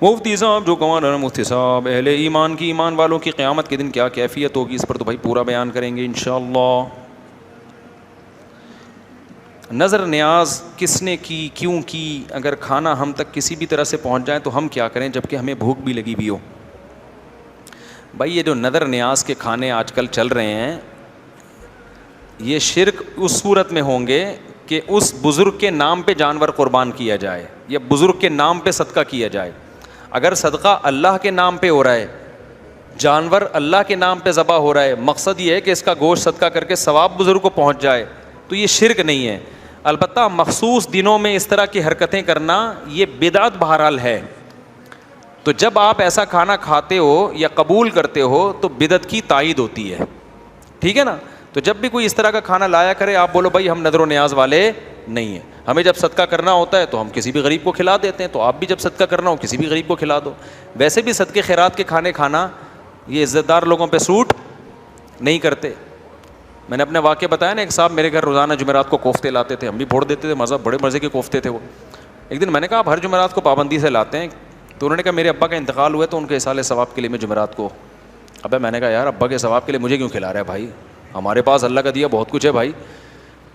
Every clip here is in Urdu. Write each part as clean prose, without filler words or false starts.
مفتی صاحب جو کمان ہے نا مفتی صاحب، اہل ایمان کی، ایمان والوں کی قیامت کے دن کیا کیفیت ہوگی، اس پر تو بھائی پورا بیان کریں گے انشاءاللہ۔ نظر نیاز کس نے کی، کیوں کی، اگر کھانا ہم تک کسی بھی طرح سے پہنچ جائے تو ہم کیا کریں جبکہ ہمیں بھوک بھی لگی ہوئی ہو؟ بھائی یہ جو نظر نیاز کے کھانے آج کل چل رہے ہیں، یہ شرک اس صورت میں ہوں گے کہ اس بزرگ کے نام پہ جانور قربان کیا جائے یا بزرگ کے نام پہ صدقہ کیا جائے۔ اگر صدقہ اللہ کے نام پہ ہو رہا ہے، جانور اللہ کے نام پہ ذبح ہو رہا ہے، مقصد یہ ہے کہ اس کا گوشت صدقہ کر کے ثواب بزرگ کو پہنچ جائے، تو یہ شرک نہیں ہے۔ البتہ مخصوص دنوں میں اس طرح کی حرکتیں کرنا یہ بدعت بہرحال ہے۔ تو جب آپ ایسا کھانا کھاتے ہو یا قبول کرتے ہو تو بدعت کی تائید ہوتی ہے، ٹھیک ہے نا؟ تو جب بھی کوئی اس طرح کا کھانا لایا کرے، آپ بولو بھائی ہم نظر و نیاز والے نہیں ہیں، ہمیں جب صدقہ کرنا ہوتا ہے تو ہم کسی بھی غریب کو کھلا دیتے ہیں، تو آپ بھی جب صدقہ کرنا ہو کسی بھی غریب کو کھلا دو۔ ویسے بھی صدقے خیرات کے کھانے کھانا یہ عزت دار لوگوں پہ سوٹ نہیں کرتے۔ میں نے اپنے واقعہ بتایا نا، ایک صاحب میرے گھر روزانہ جمعرات کو کوفتے لاتے تھے، ہم بھی پھوڑ دیتے تھے، مزہ، بڑے مزے کے کوفتے تھے وہ۔ ایک دن میں نے کہا آپ ہر جمعرات کو پابندی سے لاتے ہیں؟ تو انہوں نے کہا میرے ابا کا انتقال ہوا ہے تو ان کے اصالہ ثواب کے لیے میں جمعرات کو۔ ابے میں نے کہا یار ابا کے ثواب کے لیے مجھے کیوں کھلا رہا ہے بھائی، ہمارے پاس اللہ کا دیا بہت کچھ ہے بھائی،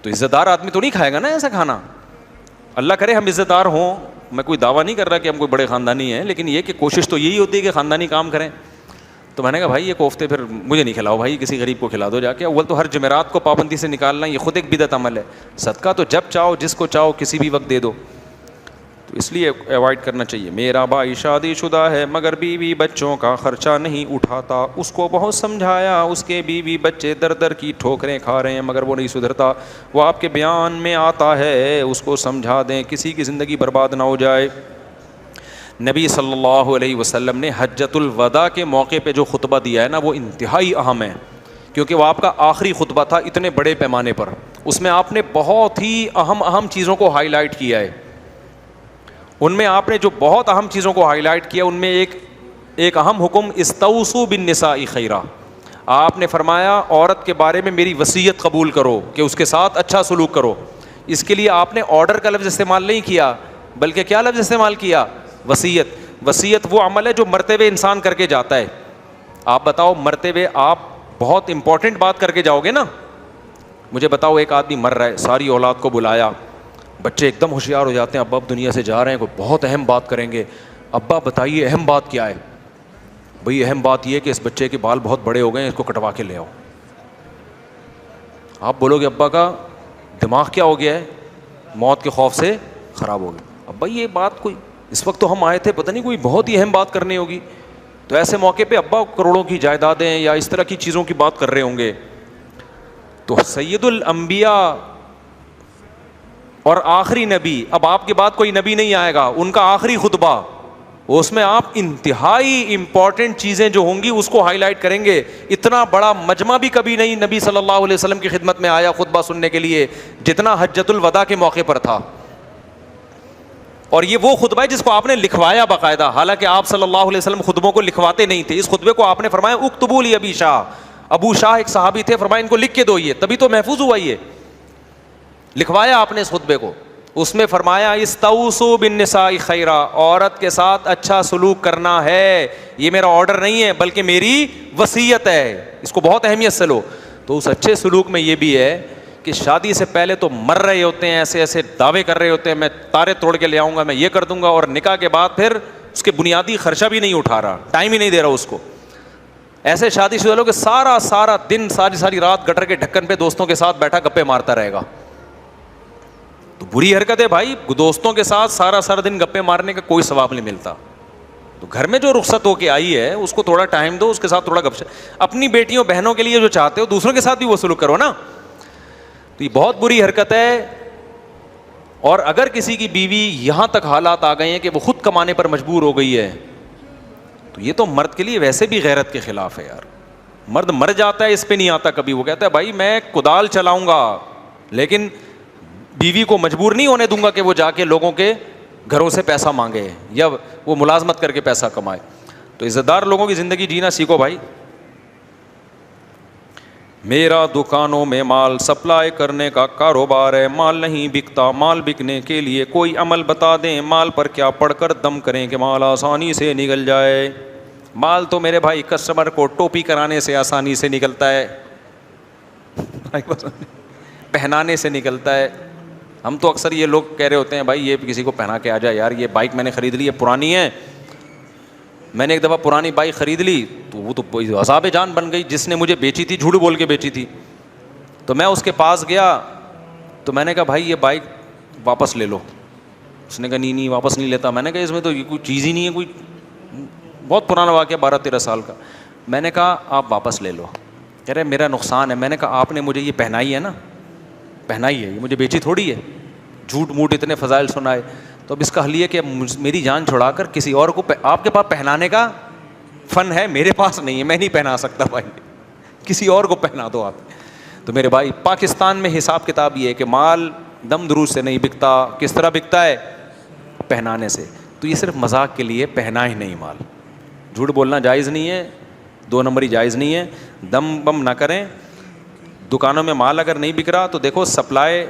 تو عزت دار آدمی تو نہیں کھائے گا نا ایسا کھانا۔ اللہ کرے ہم عزت دار ہوں، میں کوئی دعویٰ نہیں کر رہا کہ ہم کوئی بڑے خاندانی ہیں، لیکن یہ کہ کوشش تو یہی ہوتی ہے کہ خاندانی کام کریں۔ تو میں نے کہا بھائی یہ کوفتے پھر مجھے نہیں کھلاؤ بھائی، کسی غریب کو کھلا دو جا کے۔ اول تو ہر جمعرات کو پابندی سے نکالنا یہ خود ایک بدعت عمل ہے، صدقہ تو جب چاہو جس کو چاہو کسی بھی وقت دے دو، تو اس لیے ایوائڈ کرنا چاہیے۔ میرا بھائی شادی شدہ ہے مگر بیوی بچوں کا خرچہ نہیں اٹھاتا، اس کو بہت سمجھایا، اس کے بیوی بچے در در کی ٹھوکریں کھا رہے ہیں مگر وہ نہیں سدھرتا، وہ آپ کے بیان میں آتا ہے، اس کو سمجھا دیں کسی کی زندگی برباد نہ ہو جائے۔ نبی صلی اللہ علیہ وسلم نے حجۃ الوداع کے موقع پہ جو خطبہ دیا ہے نا وہ انتہائی اہم ہے، کیونکہ وہ آپ کا آخری خطبہ تھا اتنے بڑے پیمانے پر، اس میں آپ نے بہت ہی اہم چیزوں کو ہائی لائٹ کیا ہے۔ ان میں آپ نے جو بہت اہم چیزوں کو ہائی لائٹ کیا، ان میں ایک اہم حکم استوصوا بالنساء خیرا، آپ نے فرمایا عورت کے بارے میں میری وصیت قبول کرو کہ اس کے ساتھ اچھا سلوک کرو۔ اس کے لیے آپ نے آرڈر کا لفظ استعمال نہیں کیا، بلکہ کیا لفظ استعمال کیا؟ وصیت۔ وصیت وہ عمل ہے جو مرتے ہوئے انسان کر کے جاتا ہے۔ آپ بتاؤ مرتے ہوئے آپ بہت امپورٹنٹ بات کر کے جاؤ گے نا، مجھے بتاؤ ایک آدمی مر رہا ہے، ساری اولاد کو بلایا، بچے ایک دم ہوشیار ہو جاتے ہیں، ابا اب دنیا سے جا رہے ہیں، کوئی بہت اہم بات کریں گے، ابا بتائیے اہم بات کیا ہے؟ بھئی اہم بات یہ کہ اس بچے کے بال بہت بڑے ہو گئے ہیں، اس کو کٹوا کے لے آؤ۔ آپ بولو گے ابا کا دماغ کیا ہو گیا ہے، موت کے خوف سے خراب ہو گیا۔ ابا یہ بات کوئی، اس وقت تو ہم آئے تھے پتہ نہیں کوئی بہت ہی اہم بات کرنی ہوگی، تو ایسے موقع پہ ابا کروڑوں کی جائیدادیں یا اس طرح کی چیزوں کی بات کر رہے ہوں گے۔ تو سید الانبیاء اور آخری نبی، اب آپ کے بعد کوئی نبی نہیں آئے گا، ان کا آخری خطبہ، اس میں آپ انتہائی امپورٹنٹ چیزیں جو ہوں گی اس کو ہائی لائٹ کریں گے۔ اتنا بڑا مجمع بھی کبھی نہیں نبی صلی اللہ علیہ وسلم کی خدمت میں آیا خطبہ سننے کے لیے جتنا حجۃ الوداع کے موقع پر تھا۔ اور یہ وہ خطبہ ہے جس کو آپ نے لکھوایا باقاعدہ، حالانکہ آپ صلی اللہ علیہ وسلم خطبوں کو لکھواتے نہیں تھے۔ اس خطبے کو آپ نے فرمایا اکتبوا لی ابی شاہ، ابو شاہ ایک صحابی تھے، فرمایا ان کو لکھ کے دو، یہ تبھی تو محفوظ ہوا، یہ لکھوایا آپ نے اس خطبے کو۔ اس میں فرمایا استوصوا بالنساء خیرا، عورت کے ساتھ اچھا سلوک کرنا ہے، یہ میرا آرڈر نہیں ہے بلکہ میری وصیت ہے، اس کو بہت اہمیت سے لو۔ تو اس اچھے سلوک میں یہ بھی ہے کہ شادی سے پہلے تو مر رہے ہوتے ہیں، ایسے ایسے دعوے کر رہے ہوتے ہیں میں تارے توڑ کے لے آؤں گا، میں یہ کر دوں گا، اور نکاح کے بعد پھر اس کے بنیادی خرچہ بھی نہیں اٹھا رہا، ٹائم ہی نہیں دے رہا اس کو۔ ایسے شادی شدہ لوگ کہ سارا دن ساری رات گٹر کے ڈھکن پہ دوستوں کے ساتھ بیٹھا گپے مارتا رہے گا، تو بری حرکت ہے بھائی، دوستوں کے ساتھ سارا دن گپے مارنے کا کوئی ثواب نہیں ملتا۔ تو گھر میں جو رخصت ہو کے آئی ہے اس کو تھوڑا ٹائم دو، اس کے ساتھ تھوڑا گپ شپ، اپنی بیٹیوں بہنوں کے لیے جو چاہتے ہو دوسروں کے ساتھ بھی وہ سلوک کرو نا۔ تو یہ بہت بری حرکت ہے، اور اگر کسی کی بیوی یہاں تک حالات آ گئے ہیں کہ وہ خود کمانے پر مجبور ہو گئی ہے، تو یہ تو مرد کے لیے ویسے بھی غیرت کے خلاف ہے یار۔ مرد مر جاتا ہے اس پہ نہیں آتا کبھی، وہ کہتا ہے بھائی میں کدال چلاؤں گا لیکن بیوی کو مجبور نہیں ہونے دوں گا کہ وہ جا کے لوگوں کے گھروں سے پیسہ مانگے یا وہ ملازمت کر کے پیسہ کمائے۔ تو عزت دار لوگوں کی زندگی جینا سیکھو بھائی۔ میرا دکانوں میں مال سپلائی کرنے کا کاروبار ہے, مال نہیں بکتا, مال بکنے کے لیے کوئی عمل بتا دیں, مال پر کیا پڑھ کر دم کریں کہ مال آسانی سے نکل جائے. مال تو میرے بھائی کسٹمر کو ٹوپی کرانے سے آسانی سے نکلتا ہے, پہنانے سے نکلتا ہے. ہم تو اکثر یہ لوگ کہہ رہے ہوتے ہیں بھائی یہ کسی کو پہنا کے آ جائے, یار یہ بائک میں نے خرید لی ہے, پرانی ہے. میں نے ایک دفعہ پرانی بائک خرید لی تو وہ تو عذاب جان بن گئی. جس نے مجھے بیچی تھی جھوٹ بول کے بیچی تھی, تو میں اس کے پاس گیا تو میں نے کہا بھائی یہ بائک واپس لے لو. اس نے کہا نہیں واپس نہیں لیتا. میں نے کہا اس میں تو یہ کوئی چیز ہی نہیں ہے, کوئی بہت پرانا واقعہ 12-13 سال کا. میں نے کہا آپ واپس لے لو. کہہ رہے میرا نقصان ہے. میں نے کہا آپ نے مجھے یہ پہنائی ہے نا, پہنائی ہے, یہ مجھے بیچی تھوڑی ہے. جھوٹ موٹ اتنے فضائل سنائے. تو اب اس کا حل یہ کہ میری جان چھڑا کر کسی اور کو, آپ کے پاس پہنانے کا فن ہے, میرے پاس نہیں ہے, میں نہیں پہنا سکتا بھائی, کسی اور کو پہنا دو آپ. تو میرے بھائی پاکستان میں حساب کتاب یہ ہے کہ مال دم دروز سے نہیں بکتا. کس طرح بکتا ہے؟ پہنانے سے. تو یہ صرف مذاق کے لیے پہنا ہی نہیں مال. جھوٹ بولنا جائز نہیں ہے, 2 نمبری جائز نہیں ہے, دم بم نہ کریں. دکانوں میں مال اگر نہیں بک رہا تو دیکھو سپلائی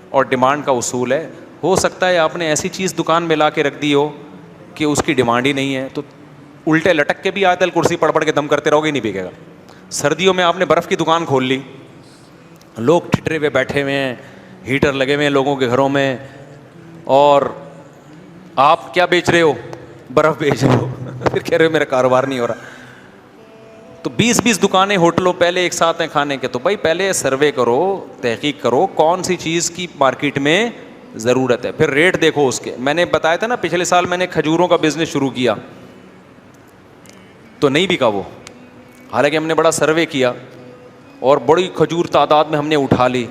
اور ڈیمانڈ کا اصول ہے. ہو سکتا ہے آپ نے ایسی چیز دکان میں لا کے رکھ دی ہو کہ اس کی ڈیمانڈ ہی نہیں ہے, تو الٹے لٹک کے بھی آیت الکرسی پڑھ پڑھ کے دم کرتے رہو گے, نہیں بکے گا. سردیوں میں آپ نے برف کی دکان کھول لی, لوگ ٹھٹرے ہوئے بیٹھے ہوئے ہیں, ہیٹر لگے ہوئے ہیں لوگوں کے گھروں میں, اور آپ کیا بیچ رہے ہو؟ برف بیچ رہے ہو. پھر کہہ رہے ہو میرا کاروبار نہیں ہو رہا. تو 20 دکانیں ہوٹلوں پہلے ایک ساتھ ہیں کھانے کے. تو بھائی پہلے سروے کرو, تحقیق کرو کون سی چیز کی مارکیٹ میں ضرورت ہے, پھر ریٹ دیکھو اس کے. میں نے بتایا تھا نا پچھلے سال میں نے کھجوروں کا بزنس شروع کیا تو نہیں بکا وہ, حالانکہ ہم نے بڑا سروے کیا اور بڑی کھجور تعداد میں ہم نے اٹھا لی.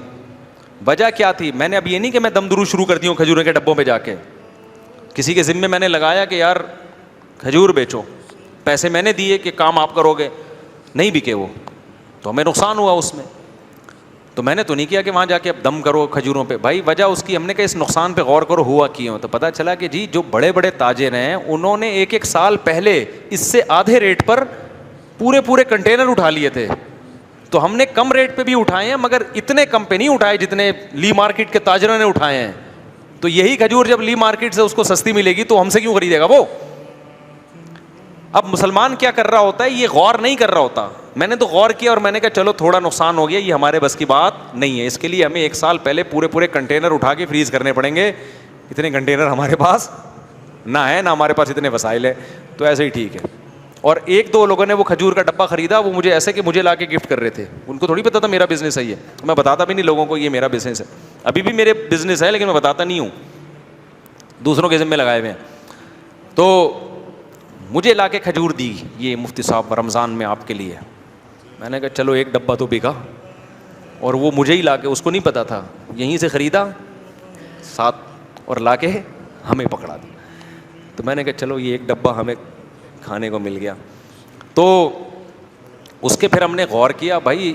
وجہ کیا تھی؟ میں نے اب یہ نہیں کہ میں دم درو شروع کر دی ہوں کھجوروں کے ڈبوں پہ جا کے, کسی کے ذمے میں نے لگایا کہ یار کھجور بیچو, پیسے میں نے دیے کہ کام آپ کرو گے, نہیں بکے وہ تو ہمیں نقصان ہوا اس میں. تو میں نے تو نہیں کیا کہ وہاں جا کے اب دم کرو کھجوروں پہ. بھائی وجہ اس کی ہم نے کہا اس نقصان پہ غور کرو ہوا کیوں. تو پتہ چلا کہ جی جو بڑے بڑے تاجر ہیں انہوں نے ایک سال پہلے اس سے آدھے ریٹ پر پورے کنٹینر اٹھا لیے تھے. تو ہم نے کم ریٹ پہ بھی اٹھائے ہیں مگر اتنے کم پہ نہیں اٹھائے جتنے لی مارکیٹ کے تاجروں نے اٹھائے ہیں. تو یہی کھجور جب لی مارکیٹ سے اس کو سستی ملے گی تو ہم سے کیوں خریدے گا وہ. اب مسلمان کیا کر رہا ہوتا ہے, یہ غور نہیں کر رہا ہوتا. میں نے تو غور کیا اور میں نے کہا چلو تھوڑا نقصان ہو گیا, یہ ہمارے بس کی بات نہیں ہے. اس کے لیے ہمیں 1 سال پہلے پورے کنٹینر اٹھا کے فریز کرنے پڑیں گے. اتنے کنٹینر ہمارے پاس نہ ہے, نہ ہمارے پاس اتنے وسائل ہے. تو ایسے ہی ٹھیک ہے. اور 1-2 لوگوں نے وہ کھجور کا ڈبہ خریدا, وہ مجھے ایسے کہ مجھے لا کے گفٹ کر رہے تھے. ان کو تھوڑی پتا تھا میرا بزنس ہے یہ, میں بتاتا بھی نہیں لوگوں کو یہ میرا بزنس ہے. ابھی بھی میرے بزنس ہے لیکن میں بتاتا نہیں ہوں, دوسروں کے ذمے لگائے ہوئے ہیں. تو مجھے لا کے کھجور دی یہ مفتی صاحب رمضان میں آپ کے لیے. میں نے کہا چلو 1 ڈبہ تو بکا, اور وہ مجھے ہی لا کے, اس کو نہیں پتا تھا, یہیں سے خریدا ساتھ اور لا کے ہمیں پکڑا دی. تو میں نے کہا چلو یہ 1 ڈبہ ہمیں کھانے کو مل گیا. تو اس کے پھر ہم نے غور کیا, بھائی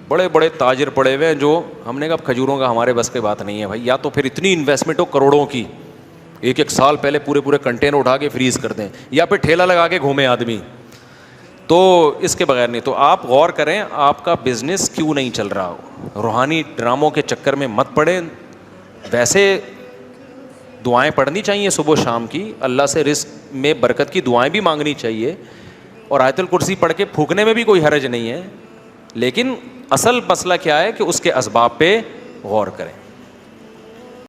بڑے بڑے تاجر پڑے ہوئے ہیں جو, ہم نے کہا کھجوروں کا ہمارے بس کی بات نہیں ہے بھائی, یا تو پھر اتنی انویسٹمنٹ ہو کروڑوں کی, 1 سال پہلے پورے کنٹینر اٹھا کے فریز کر دیں, یا پھر ٹھیلا لگا کے گھومے آدمی. تو اس کے بغیر نہیں. تو آپ غور کریں آپ کا بزنس کیوں نہیں چل رہا. روحانی ڈراموں کے چکر میں مت پڑیں. ویسے دعائیں پڑھنی چاہیے صبح و شام کی, اللہ سے رزق میں برکت کی دعائیں بھی مانگنی چاہیے, اور آیت الکرسی پڑھ کے پھونکنے میں بھی کوئی حرج نہیں ہے. لیکن اصل مسئلہ کیا ہے کہ اس کے اسباب پہ غور کریں.